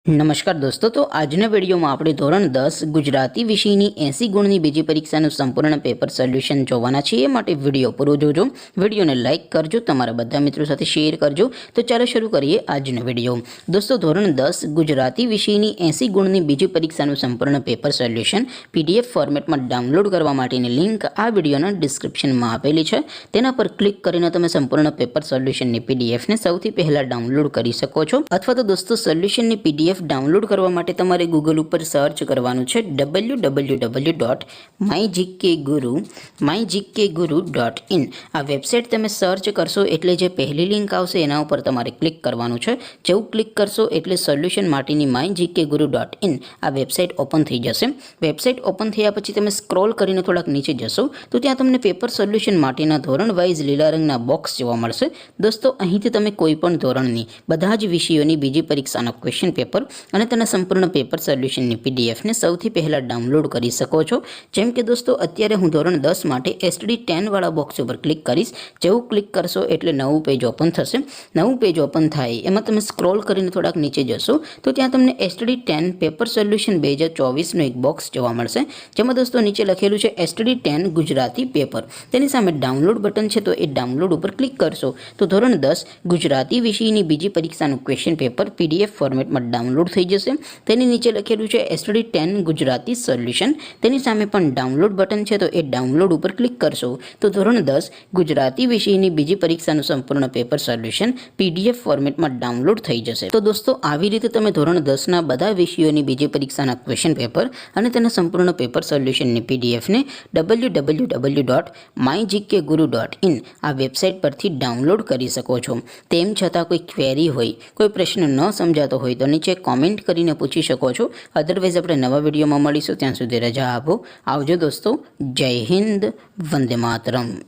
नमस्कार दोस्तों, तो આજના વિડીયોમાં આપણે ધોરણ 10 ગુજરાતી વિષયની 80 ગુણની બીજી પરીક્ષાનું સંપૂર્ણ પેપર સોલ્યુશન જોવાના છીએ। માટે વિડીયો પૂરો જોજો, વિડીયોને લાઇક કરજો, તમારા બધા મિત્રો સાથે શેર કરજો। તો ચાલો શરૂ કરીએ આજનો વિડીયો। દોસ્તો, ધોરણ 10 ગુજરાતી વિષયની 80 ગુણની બીજી પરીક્ષાનું સંપૂર્ણ પેપર સોલ્યુશન પીડીએફ ફોર્મેટમાં ડાઉનલોડ કરવા માટેની લિંક આ વિડીયોના ડિસ્ક્રિપ્શનમાં આપેલી છે। તેના પર ક્લિક કરીને તમે સંપૂર્ણ પેપર સોલ્યુશનની પીડીએફને સૌથી પહેલા ડાઉનલોડ કરી શકો છો। અથવા તો દોસ્તો, સોલ્યુશનની પીડીએફ डाउनलॉड करवा माटे तमारे गूगल पर सर्च करवानुं छे www.mygkguru.in। आ वेबसाइट तमे सर्च करशो एटले जे पहली लिंक आवशे एना उपर तमारे क्लिक करवानुं छे। जेवुं क्लिक करशो एटले सोल्यूशन माटेनी mygkguru.in आ वेबसाइट ओपन थई जशे। वेबसाइट ओपन थया पछी तमे स्क्रॉल करीने थोड़ाक नीचे जशो तो त्यां तमने पेपर सोल्यूशन माटेना धोरण वाइज लीला रंगना बॉक्स जोवा मळशे। दोस्तों, અહીંથી તમે કોઈપણ ધોરણની બધા જ વિષયોની બીજી પરીક્ષાનો ક્વેશ્ચન પેપર અને તેના સંપૂર્ણ પેપર સોલ્યુશનની પીડીએફને સૌથી પહેલાં ડાઉનલોડ કરી શકો છો। જેમ કે દોસ્તો, અત્યારે હું ધોરણ 10 માટે STD10 વાળા બોક્સ ઉપર ક્લિક કરીશ। જેવું ક્લિક કરશો એટલે નવું પેજ ઓપન થશે। નવું પેજ ઓપન થાય એમાં તમે સ્ક્રોલ કરીને થોડાક નીચે જશો તો ત્યાં તમને STD10 પેપર સોલ્યુશન 2024નું એક બોક્સ જોવા મળશે, જેમાં દોસ્તો નીચે લખેલું છે STD10 ગુજરાતી પેપર। તેની સામે ડાઉનલોડ બટન છે, તો એ ડાઉનલોડ ઉપર ક્લિક કરશો તો ધોરણ 10 ગુજરાતી વિષયની બીજી પરીક્ષાનું ક્વેશ્ચન પેપર પીડીએફ ફોર્મેટમાં ડાઉનલોડ થઈ જશે। તેની નીચે લખેલું છે STD10 ગુજરાતી સોલ્યુશન। તેની સામે પણ ડાઉનલોડ બટન છે, તો એ ડાઉનલોડ ઉપર ક્લિક કરશો તો ધોરણ 10 ગુજરાતી વિષયની બીજી પરીક્ષાનું સંપૂર્ણ પેપર સોલ્યુશન પીડીએફ ફોર્મેટમાં ડાઉનલોડ થઈ જશે। તો દોસ્તો, આવી રીતે તમે ધોરણ 10ના બધા વિષયોની બીજી પરીક્ષાના ક્વેશ્ચન પેપર અને તેના સંપૂર્ણ પેપર સોલ્યુશનની પીડીએફને www.mygkguru.in આ વેબસાઇટ પરથી ડાઉનલોડ કરી શકો છો। તેમ છતાં કોઈ ક્વેરી હોય, કોઈ પ્રશ્ન ન સમજાતો હોય તો નીચે कॉमेंट करीने पूछी शको छो। अदरवाइज अपने नवा विडियो में मळीशुं, त्यां सुधी रजा आपो। आवजो दोस्तों। जय हिंद, वंदे मातरम।